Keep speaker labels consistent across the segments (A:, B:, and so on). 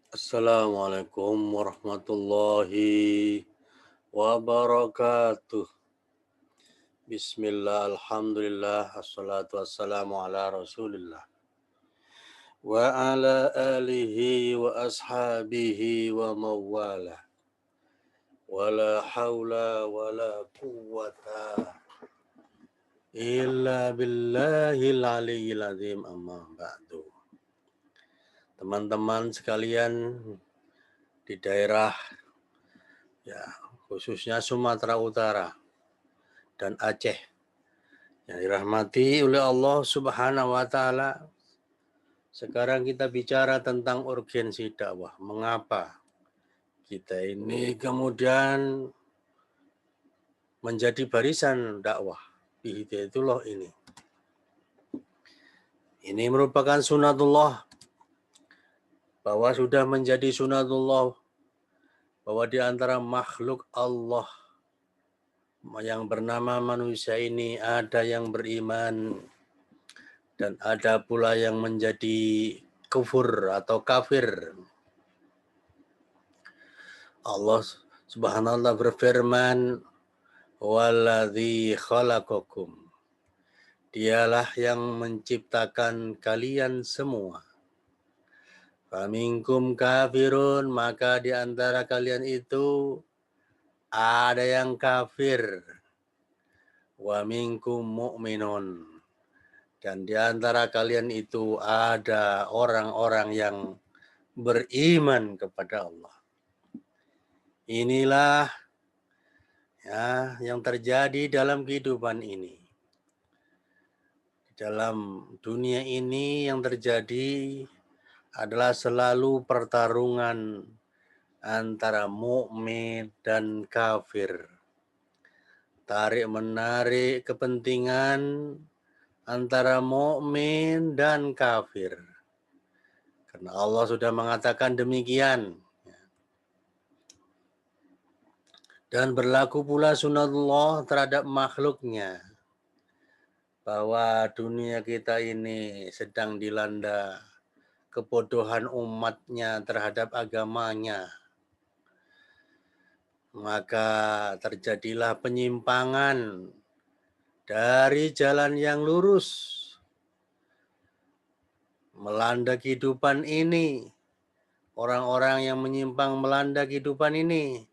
A: Assalamualaikum warahmatullahi wabarakatuh. Bismillah, alhamdulillah, assalatu wassalamu ala rasulillah. Wa ala alihi wa ashabihi wa mawala. Wa la hawla wa la quwwata illa billahil aliyyil azim, amma ba'du. Teman-teman sekalian di daerah, ya, khususnya Sumatera Utara dan Aceh yang dirahmati oleh Allah Subhanahu wa taala. Sekarang kita bicara tentang urgensi dakwah. Mengapa kita ini kemudian menjadi barisan dakwah Bihidayatullah ini. Ini merupakan sunatullah, bahwa sudah menjadi sunatullah bahwa di antara makhluk Allah yang bernama manusia ini ada yang beriman dan ada pula yang menjadi kufur atau kafir. Allah Subhanahu wa taala berfirman, "Walladzi khalaqakum." Dialah yang menciptakan kalian semua. Faminkum kafirun, maka di antara kalian itu ada yang kafir. Wa minkum mu'minun, dan di antara kalian itu ada orang-orang yang beriman kepada Allah. Inilah ya yang terjadi dalam kehidupan ini. Dalam dunia ini yang terjadi adalah selalu pertarungan antara mukmin dan kafir. Tarik-menarik kepentingan antara mukmin dan kafir. Karena Allah sudah mengatakan demikian. Dan berlaku pula sunatullah terhadap makhluknya, bahwa dunia kita ini sedang dilanda kebodohan umatnya terhadap agamanya. Maka terjadilah penyimpangan dari jalan yang lurus, melanda kehidupan ini. Orang-orang yang menyimpang melanda kehidupan ini.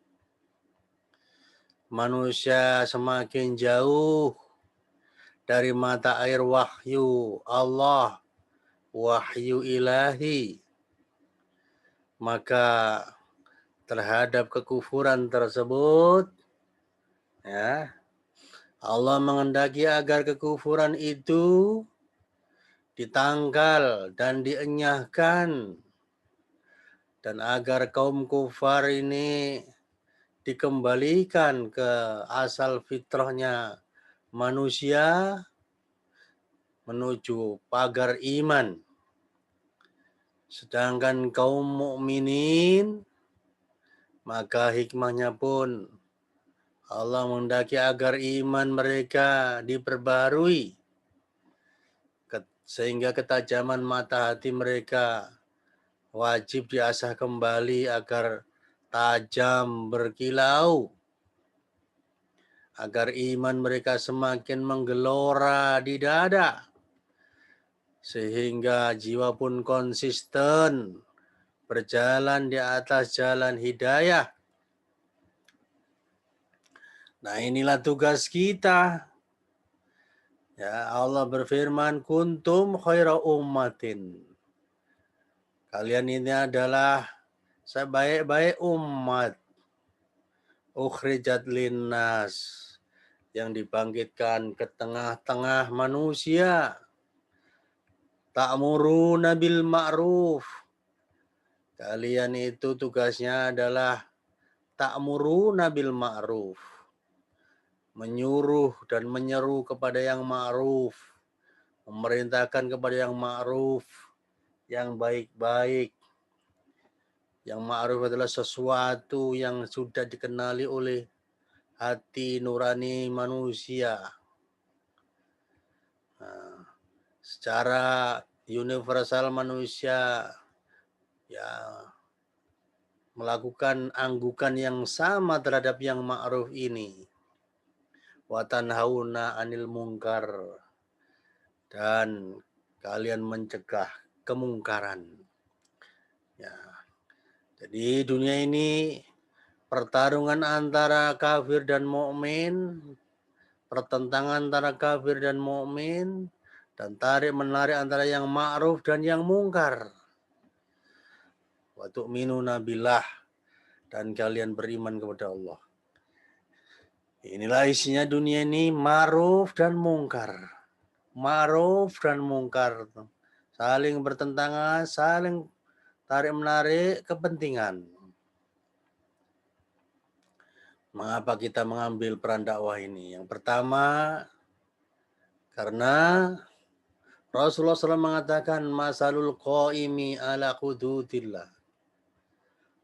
A: Manusia semakin jauh dari mata air wahyu Allah, wahyu ilahi. Maka terhadap kekufuran tersebut, ya, Allah menghendaki agar kekufuran itu ditangkal dan dienyahkan, dan agar kaum kufar ini dikembalikan ke asal fitrahnya manusia menuju pagar iman. Sedangkan kaum mukminin, maka hikmahnya pun Allah menghendaki agar iman mereka diperbarui, sehingga ketajaman mata hati mereka wajib diasah kembali agar tajam berkilau, agar iman mereka semakin menggelora di dada, sehingga jiwa pun konsisten berjalan di atas jalan hidayah. Nah, inilah tugas kita. Ya, Allah berfirman, kuntum khaira ummatin. Kalian ini adalah sebaik-baik umat. Ukhrijat linnas, yang dibangkitkan ke tengah-tengah manusia. Ta'muruna bil ma'ruf. Kalian itu tugasnya adalah ta'muruna bil ma'ruf. Menyuruh dan menyeru kepada yang ma'ruf. Memerintahkan kepada yang ma'ruf, yang baik-baik. Yang ma'ruf adalah sesuatu yang sudah dikenali oleh hati nurani manusia. Nah, secara universal manusia ya melakukan anggukan yang sama terhadap yang ma'ruf ini. Wa tanhauna 'anil munkar, dan kalian mencegah kemungkaran. Ya, jadi dunia ini pertarungan antara kafir dan mukmin, pertentangan antara kafir dan mukmin, dan tarik menarik antara yang ma'ruf dan yang mungkar. Wa tu'minuna billah, dan kalian beriman kepada Allah. Inilah isinya dunia ini, ma'ruf dan mungkar. Ma'ruf dan mungkar. Saling bertentangan, saling tarik-menarik kepentingan. Mengapa kita mengambil peran dakwah ini? Yang pertama, karena Rasulullah SAW mengatakan, masalul qaimi ala hududillah.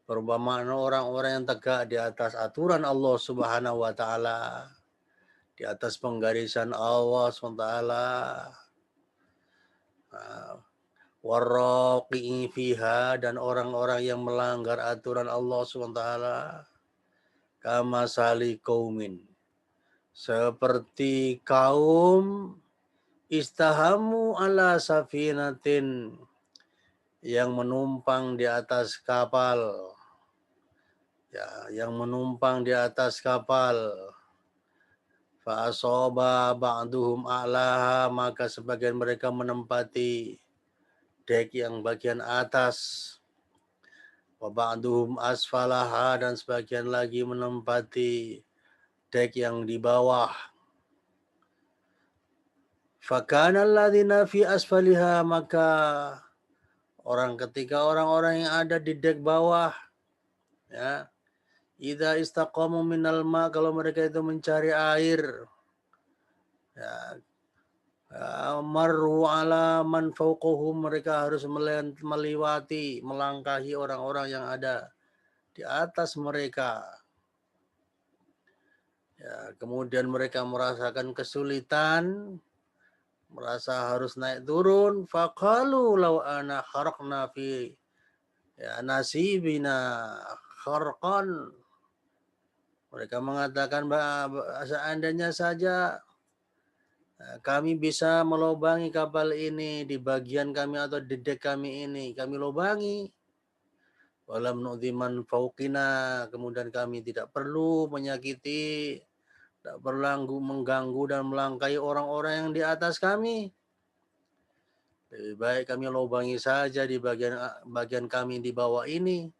A: Perumpamaan orang-orang yang tegak di atas aturan Allah Subhanahu wa taala, di atas penggarisan Allah SWT, warraqi'i fiha, dan orang-orang yang melanggar aturan Allah SWT, kama sali qaumin, seperti kaum istahamu ala safinatin, yang menumpang di atas kapal, ya, yang menumpang di atas kapal. Fa asaba ba'duhum a'laha, maka sebagian mereka menempati dek yang bagian atas. Wa ba'duhum asfalaha, dan sebagian lagi menempati dek yang di bawah. Fakana alladziina fi asfaliha, maka ketika orang-orang yang ada di dek bawah, ya, idza istaqamu minal ma, kalau mereka itu mencari air, ya, marru ala man fauqahum, mereka harus melewati, melangkahi orang-orang yang ada di atas mereka. Ya, kemudian mereka merasakan kesulitan, merasa harus naik turun. Faqalu law ana kharaqna fi, ya, nasibina kharqan. Mereka mengatakan, seandainya saja kami bisa melobangi kapal ini di bagian kami atau di dek kami ini, kami lobangi. Walam nu'dziman fauqina, kemudian kami tidak perlu menyakiti, tidak perlu mengganggu dan melangkai orang-orang yang di atas kami. Lebih baik kami lobangi saja di bagian kami di bawah ini.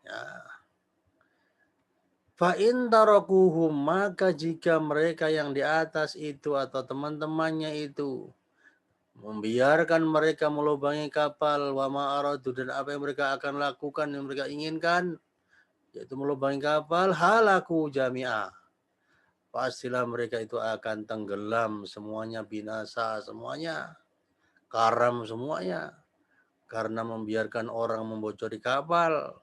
A: Ya. Fa in tarakuhum, maka jika mereka yang di atas itu atau teman-temannya itu membiarkan mereka melubangi kapal, wa ma'aradu, dan apa yang mereka akan lakukan, yang mereka inginkan, yaitu melubangi kapal, halaku jami'ah, pastilah mereka itu akan tenggelam semuanya, binasa semuanya, karam semuanya, karena membiarkan orang membocori kapal.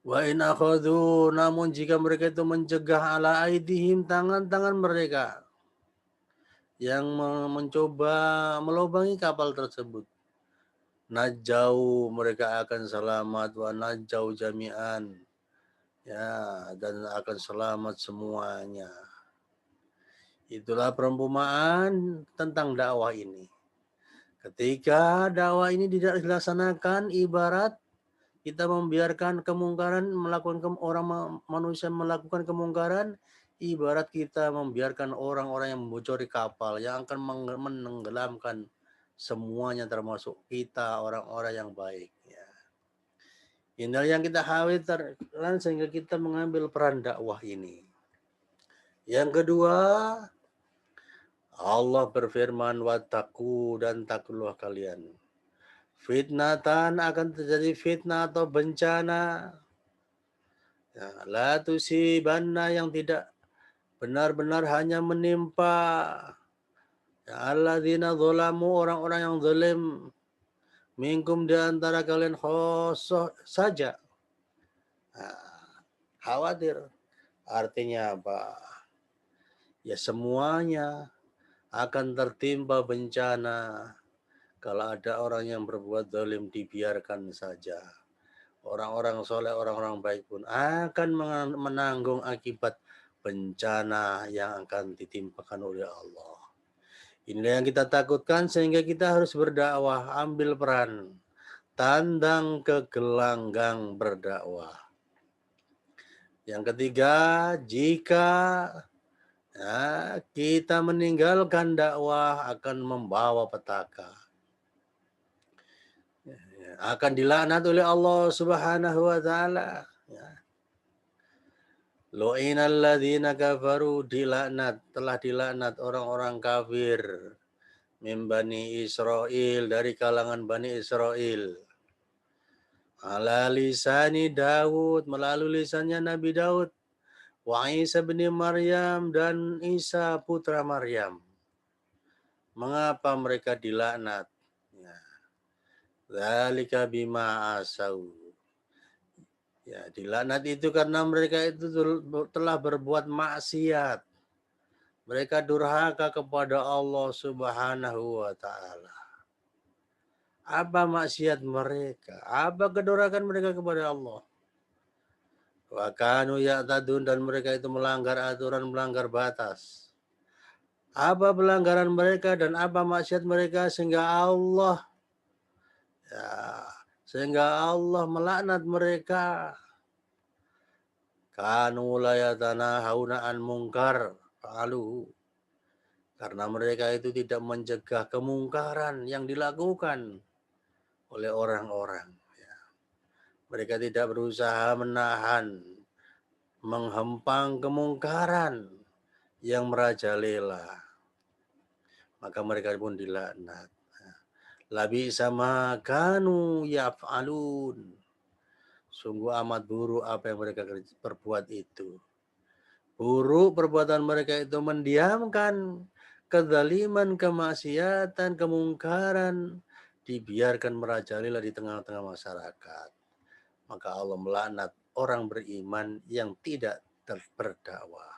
A: Wa in akhadhu, namun jika mereka itu mencegah, ala aidihim, tangan-tangan mereka yang mencoba melubangi kapal tersebut, najau, mereka akan selamat, wa najau jami'an, ya, dan akan selamat semuanya. Itulah perumpamaan tentang dakwah ini. Ketika dakwah ini tidak dilaksanakan, ibarat kita membiarkan kemungkaran, manusia melakukan kemungkaran, ibarat kita membiarkan orang-orang yang membocori kapal yang akan menenggelamkan semuanya, termasuk kita, orang-orang yang baik. Ya. Inilah yang kita khawatirkan sehingga kita mengambil peran dakwah ini. Yang kedua, Allah berfirman, wattaqu, dan takutlah kalian. Fitnatan, akan terjadi fitnah atau bencana. Ya, la tusibanna, yang tidak benar-benar hanya menimpa, ya, alladzina zalamu, orang-orang yang zalim, minkum, di antara kalian, khosoh saja. Nah, khawatir. Artinya apa? Ya, semuanya akan tertimpa bencana kalau ada orang yang berbuat zalim dibiarkan saja. orang-orang soleh, orang-orang baik pun akan menanggung akibat bencana yang akan ditimpakan oleh Allah. Inilah yang kita takutkan sehingga kita harus berdakwah, ambil peran, tandang ke gelanggang berdakwah. Yang ketiga, jika kita meninggalkan dakwah akan membawa petaka. Akan dilaknat oleh Allah Subhanahu wa taala. Lu'inal ladzina kafaru, telah dilaknat orang-orang kafir min Bani Israel, dari kalangan Bani Israel. Ala lisani Daud, melalui lisannya Nabi Daud. Wa Isa bin Maryam, dan Isa putra Maryam. Mengapa mereka dilaknat? Dzalika bima asau. Ya, dilaknat itu karena mereka itu telah berbuat maksiat. Mereka durhaka kepada Allah Subhanahu wa taala. Apa maksiat mereka? Apa kedurhakaan mereka kepada Allah? Wa kanu ya'tadun, dan mereka itu melanggar aturan, melanggar batas. Apa pelanggaran mereka dan apa maksiat mereka sehingga Allah melaknat mereka? Kanu la yatanahawna an munkar fa'aluhu, karena mereka itu tidak mencegah kemungkaran yang dilakukan oleh orang-orang. Mereka tidak berusaha menahan, menghempang kemungkaran yang merajalela. Maka mereka pun dilaknat. Labi sama kanu yaf'alun. Sungguh amat buruk apa yang mereka perbuat itu. Buruk perbuatan mereka itu mendiamkan kezaliman, kemaksiatan, kemungkaran, dibiarkan merajalela di tengah-tengah masyarakat. Maka Allah melaknat orang beriman yang tidak berdakwah.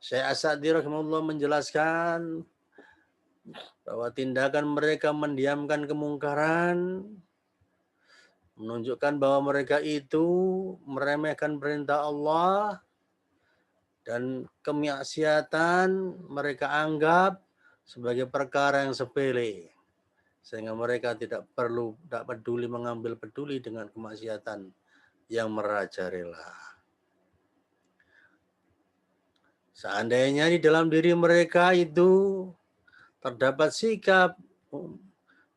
A: Syekh As-Sa'di rahimahullah menjelaskan bahwa tindakan mereka mendiamkan kemungkaran menunjukkan bahwa mereka itu meremehkan perintah Allah, dan kemaksiatan mereka anggap sebagai perkara yang sepele, sehingga mereka tidak peduli, mengambil peduli dengan kemaksiatan yang merajalela. Seandainya di dalam diri mereka itu terdapat sikap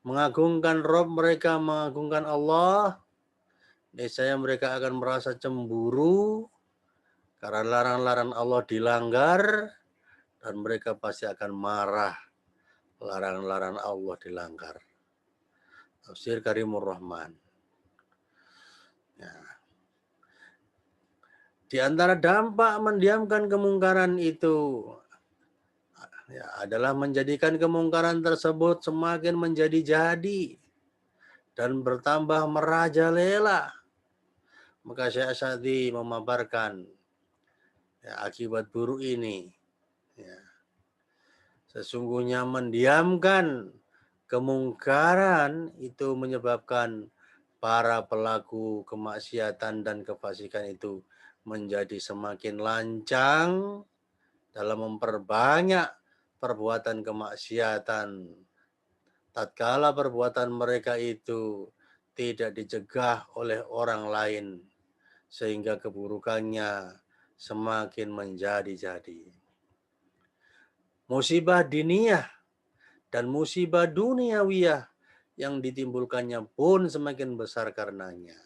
A: mengagungkan Rabb mereka, mengagungkan Allah, niscaya mereka akan merasa cemburu karena larangan-larangan Allah dilanggar, dan mereka pasti akan marah larangan-larangan Allah dilanggar. Tafsir Karimur Rahman. Di antara dampak mendiamkan kemungkaran itu adalah menjadikan kemungkaran tersebut semakin menjadi-jadi dan bertambah merajalela. Maka Syekh As-Sa'di memaparkan akibat buruk ini. Sesungguhnya mendiamkan kemungkaran itu menyebabkan para pelaku kemaksiatan dan kefasikan itu menjadi semakin lancang dalam memperbanyak perbuatan kemaksiatan, tatkala perbuatan mereka itu tidak dicegah oleh orang lain, sehingga keburukannya semakin menjadi-jadi. Musibah diniyah dan musibah duniawiyah yang ditimbulkannya pun semakin besar karenanya.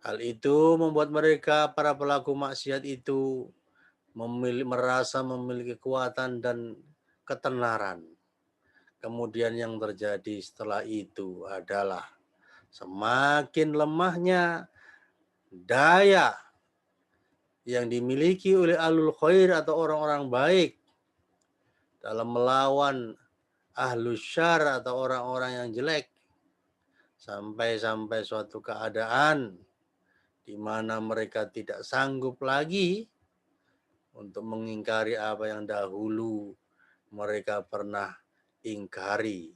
A: Hal itu membuat mereka, para pelaku maksiat itu, merasa memiliki kekuatan dan ketenaran. Kemudian yang terjadi setelah itu adalah semakin lemahnya daya yang dimiliki oleh ahlul khair atau orang-orang baik dalam melawan ahlus syar atau orang-orang yang jelek, sampai suatu keadaan di mana mereka tidak sanggup lagi untuk mengingkari apa yang dahulu mereka pernah ingkari.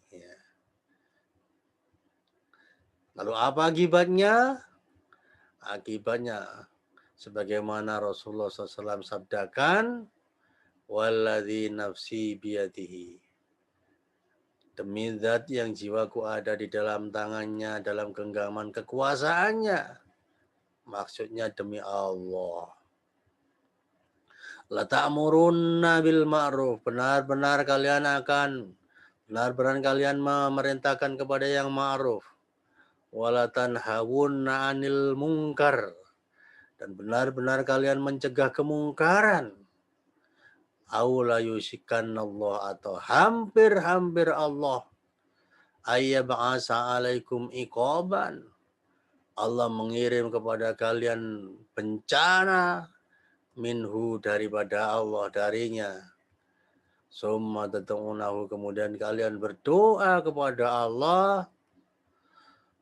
A: Lalu apa akibatnya? Akibatnya sebagaimana Rasulullah SAW sabdakan, walladzi nafsi biyadihi. Demi zat yang jiwaku ada di dalam tangannya, dalam genggaman kekuasaannya. Maksudnya demi Allah. La ta'murunna bil ma'ruf. Benar-benar kalian memerintahkan kepada yang ma'ruf. Wala tanhawunna 'anil munkar. Dan benar-benar kalian mencegah kemungkaran. Aula yusikanallah, atau hampir-hampir Allah ayyab'asa alaikum iqaban. Allah mengirim kepada kalian bencana minhu, daripada Allah, darinya. Summa tad'unahu, kemudian kalian berdoa kepada Allah,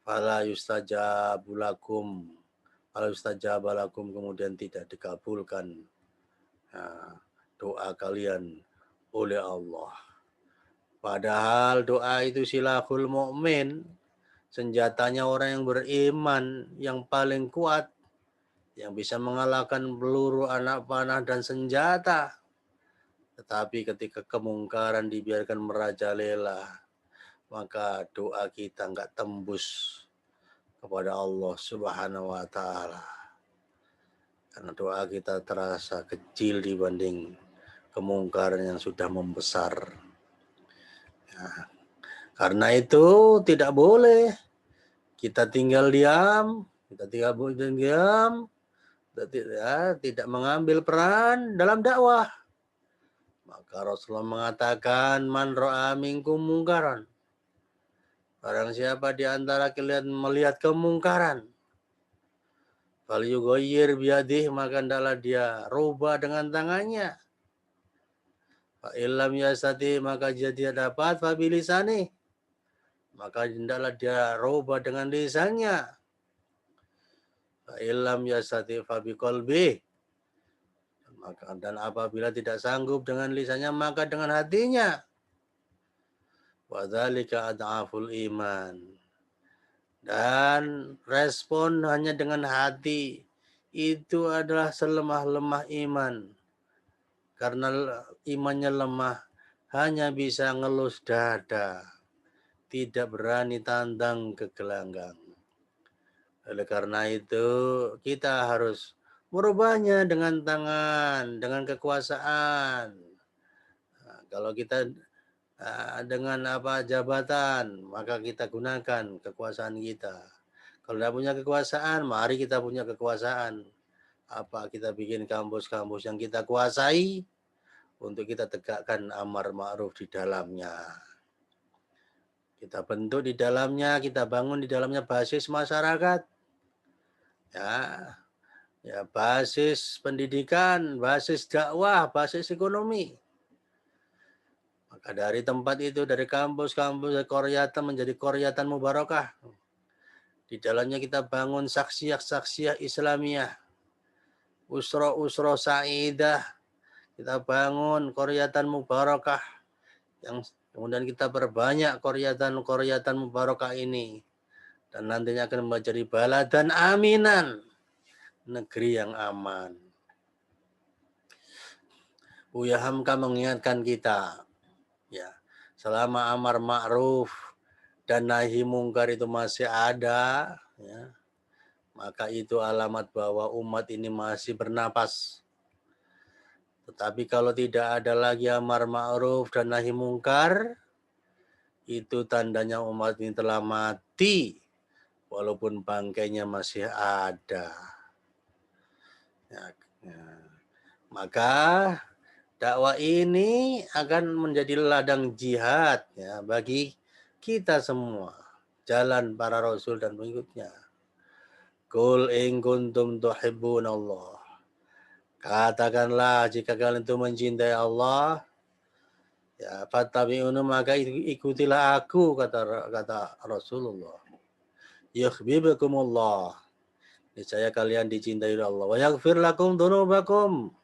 A: fala yustajabulakum, kemudian tidak dikabulkan doa kalian oleh Allah. Padahal doa itu silahul mukmin, senjatanya orang yang beriman yang paling kuat, yang bisa mengalahkan peluru, anak panah, dan senjata. Tetapi ketika kemungkaran dibiarkan merajalela, maka doa kita nggak tembus kepada Allah Subhanahu wa Ta'ala. Karena doa kita terasa kecil dibanding kemungkaran yang sudah membesar. Ya. Karena itu tidak boleh kita tinggal diam, tidak mengambil peran dalam dakwah. Maka Rasulullah mengatakan, man ra'a minkum mungkaran. Barang siapa di antara kalian melihat kemungkaran, fal yughayyir biyadihi, maka hendaklah dia rubah dengan tangannya. Fa illam yastati, maka dia tidak dapat, fa bilisani, maka hendaklah dia rubah dengan lisannya. Fa illam yastati fa biqalbi, maka, dan apabila tidak sanggup dengan lisannya, maka dengan hatinya. Wa dzalika ad'aful iman. Dan respon hanya dengan hati itu adalah selemah-lemah iman. Karena imannya lemah, hanya bisa ngelus dada, tidak berani tandang ke gelanggang. Oleh karena itu, kita harus merubahnya dengan tangan, dengan kekuasaan. Nah, kalau kita dengan jabatan, maka kita gunakan kekuasaan kita. Kalau tidak punya kekuasaan, mari kita punya kekuasaan. Kita bikin kampus-kampus yang kita kuasai untuk kita tegakkan amar ma'ruf di dalamnya. Kita bentuk di dalamnya, kita bangun di dalamnya basis masyarakat. Ya, basis pendidikan, basis dakwah, basis ekonomi. Maka dari tempat itu, dari kampus-kampus, qaryatan menjadi qaryatan mubarakah. Di dalamnya kita bangun saksiyah-saksiyah Islamiyah, usra-usra sa'idah. Kita bangun qaryatan mubarakah, yang kemudian kita perbanyak qaryatan mubarakah ini. Dan nantinya akan menjadi baladan aminan, negeri yang aman. Buya Hamka mengingatkan kita, ya, selama amar ma'ruf dan nahi mungkar itu masih ada, ya, maka itu alamat bahwa umat ini masih bernapas. Tetapi kalau tidak ada lagi amar ma'ruf dan nahi mungkar, itu tandanya umat ini telah mati, walaupun bangkainya masih ada. Maka dakwah ini akan menjadi ladang jihad, ya, bagi kita semua, jalan para rasul dan pengikutnya. Qul in kuntum tuhibbunallah. Katakanlah jika kalian itu mencintai Allah, ya, fattabi'uni, maka ikutilah aku, kata Rasulullah. Yuhibbukumullah. Niscaya kalian dicintai oleh Allah. Wa yaghfir lakum dzunubakum.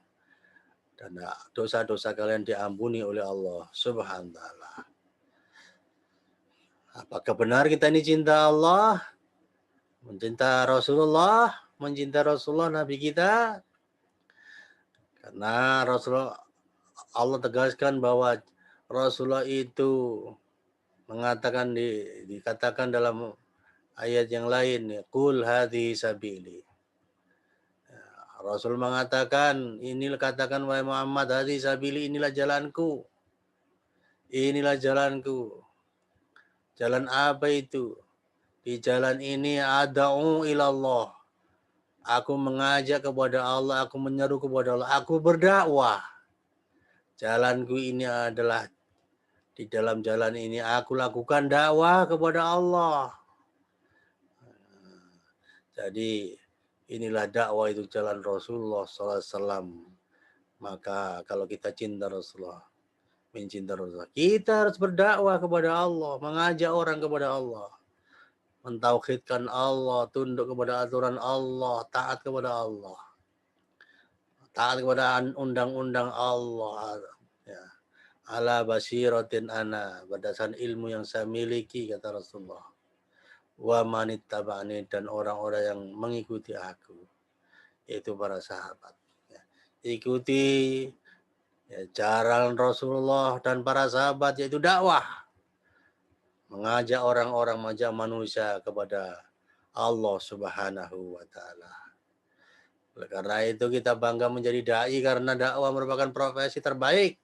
A: Dan dosa-dosa kalian diampuni oleh Allah Subhanahu wa ta'ala. Apakah benar kita ini cinta Allah? mencinta Rasulullah Nabi kita, karena Rasulullah Allah tegaskan bahwa Rasulullah itu mengatakan dikatakan dalam ayat yang lain, qul hadhihi sabili. Rasul mengatakan, inilah katakan wahai Muhammad, hadhihi sabili, inilah jalanku. Inilah jalanku. Jalan apa itu? Di jalan ini ada'u ilallah. Aku mengajak kepada Allah, aku menyeru kepada Allah, aku berdakwah. Jalanku ini adalah di dalam jalan ini aku lakukan dakwah kepada Allah. Jadi inilah dakwah itu jalan Rasulullah SAW. Maka kalau kita cinta Rasulullah, mencinta Rasulullah, kita harus berdakwah kepada Allah, mengajak orang kepada Allah, mentauhidkan Allah, tunduk kepada aturan Allah, taat kepada Allah, taat kepada undang-undang Allah. Ya. Ala basiratin ana, berdasarkan ilmu yang saya miliki, kata Rasulullah. Wa manittaba'ani, dan orang-orang yang mengikuti aku, yaitu para sahabat. Ya. Ikuti ya, jalan Rasulullah dan para sahabat, yaitu dakwah. Mengajak orang-orang, mengajak manusia kepada Allah Subhanahu wa Ta'ala. Oleh karena itu kita bangga menjadi dai, karena dakwah merupakan profesi terbaik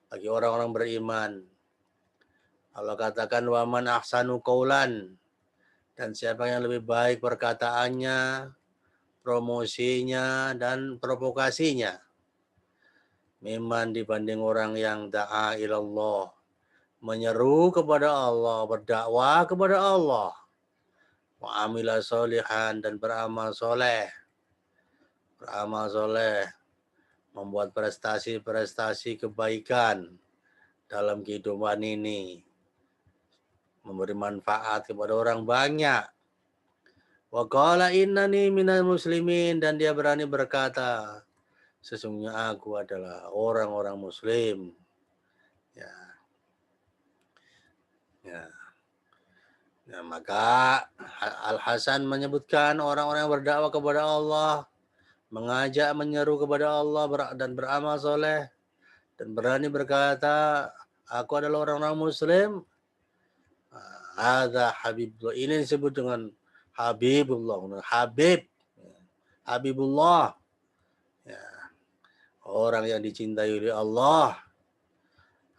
A: bagi orang-orang beriman. Allah katakan waman ahsanu qaulan, dan siapa yang lebih baik perkataannya, promosinya, dan provokasinya, mimman, dibanding orang yang da'a ilallah, menyeru kepada Allah, berdakwah kepada Allah, wa amila solihan, dan beramal soleh, membuat prestasi-prestasi kebaikan dalam kehidupan ini, memberi manfaat kepada orang banyak. Wa qala innani minal muslimin, dan dia berani berkata, sesungguhnya aku adalah orang-orang muslim. Ya. Ya. Ya, maka Al-Hasan menyebutkan orang-orang yang berdakwah kepada Allah, mengajak, menyeru kepada Allah dan beramal soleh, dan berani berkata, aku adalah orang-orang muslim. Ada Habibullah, ini disebut dengan Habibullah, Habibullah, ya, orang yang dicintai oleh Allah.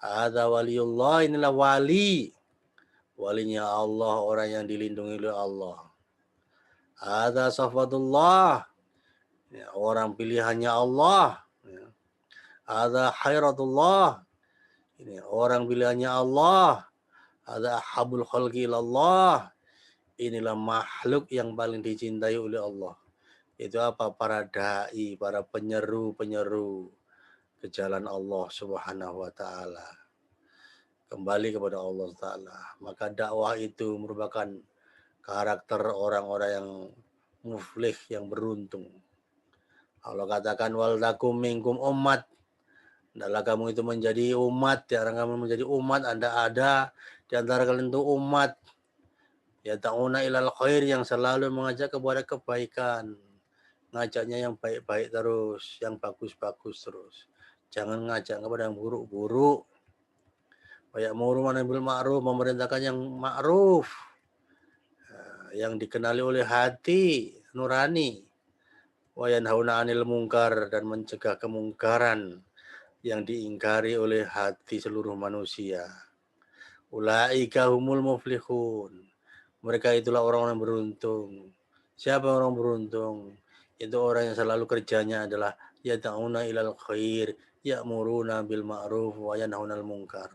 A: Ada waliullah, inilah walinya Allah, orang yang dilindungi oleh Allah. Ada safatullah, ya, orang pilihannya Allah. Ya. Ada khairatullah, ini orang pilihannya Allah. Ada habul khalqi ilallah, inilah makhluk yang paling dicintai oleh Allah. Itu apa? Para dai, para penyeru ke jalan Allah Subhanahu wa Ta'ala, kembali kepada Allah Ta'ala. Maka dakwah itu merupakan karakter orang-orang yang muflih, yang beruntung. Allah katakan wal takum minkum ummat, hendaklah kamu itu menjadi umat, ya, kamu menjadi umat, Anda ada di antara kalian itu umat, ya ta'una ilal khair, yang selalu mengajak kepada kebaikan, ngajaknya yang baik-baik terus, yang bagus-bagus terus. Jangan ngajak kepada yang buruk-buruk. Kayak ma'ruf bil ma'ruf, memerintahkan yang ma'ruf, yang dikenali oleh hati nurani. Wa yanhauna 'anil munkar, dan mencegah kemungkaran yang diingkari oleh hati seluruh manusia. Ulaika humul muflihun, mereka itulah orang-orang beruntung. Siapa orang beruntung? Itu orang yang selalu kerjanya adalah yad'una ilal khair, ya'muruna bil ma'ruf wa yanhaunal munkar.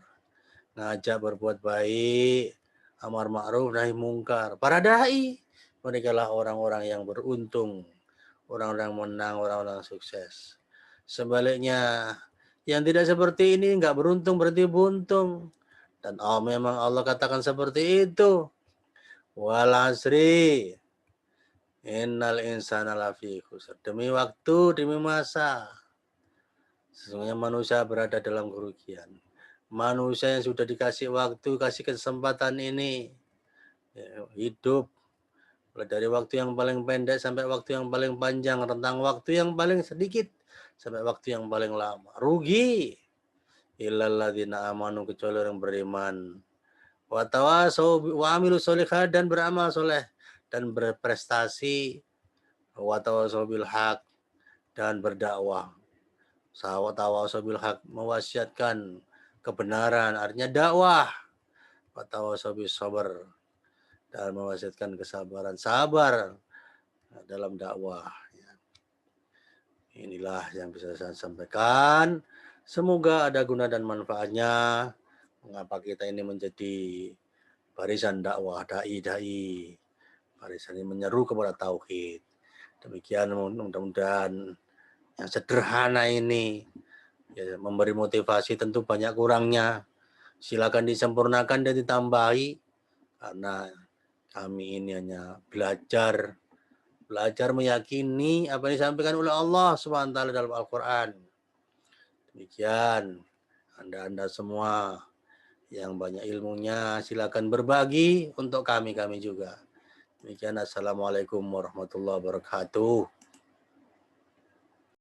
A: Ngajak berbuat baik, amar ma'ruf nahi mungkar. Para dai, mereka lah orang-orang yang beruntung, orang-orang menang, orang-orang sukses. Sebaliknya, yang tidak seperti ini nggak beruntung, berarti buntung. Dan memang Allah katakan seperti itu. Wal asri innal insana lafi khusr. Demi waktu, demi masa, sesungguhnya manusia berada dalam kerugian. Manusia yang sudah dikasih waktu, kasih kesempatan ini, ya, hidup Mulai dari waktu yang paling pendek sampai waktu yang paling panjang, rentang waktu yang paling sedikit sampai waktu yang paling lama. Rugi. Illal ladzina amanu, kecuali orang beriman. Wa tawasau wa amilu sholihah, dan beramal soleh dan berprestasi. Wa tawasau bil haq, dan berdakwah. Tawasau bil haq, mewasiatkan kebenaran, artinya dakwah. Wa tawasau bis sabar, dan mewasiatkan kesabaran, sabar dalam dakwah. Inilah yang bisa saya sampaikan. Semoga ada guna dan manfaatnya. Mengapa kita ini menjadi barisan dakwah, dai-dai. Barisan ini menyeru kepada tauhid. Demikian, mudah-mudahan yang sederhana ini ya, memberi motivasi. Tentu banyak kurangnya. Silakan disempurnakan dan ditambahi, karena kami ini hanya belajar meyakini apa yang disampaikan oleh Allah SWT dalam Al-Quran. Demikian, Anda semua yang banyak ilmunya silakan berbagi untuk kami juga. Demikian, assalamualaikum warahmatullahi wabarakatuh.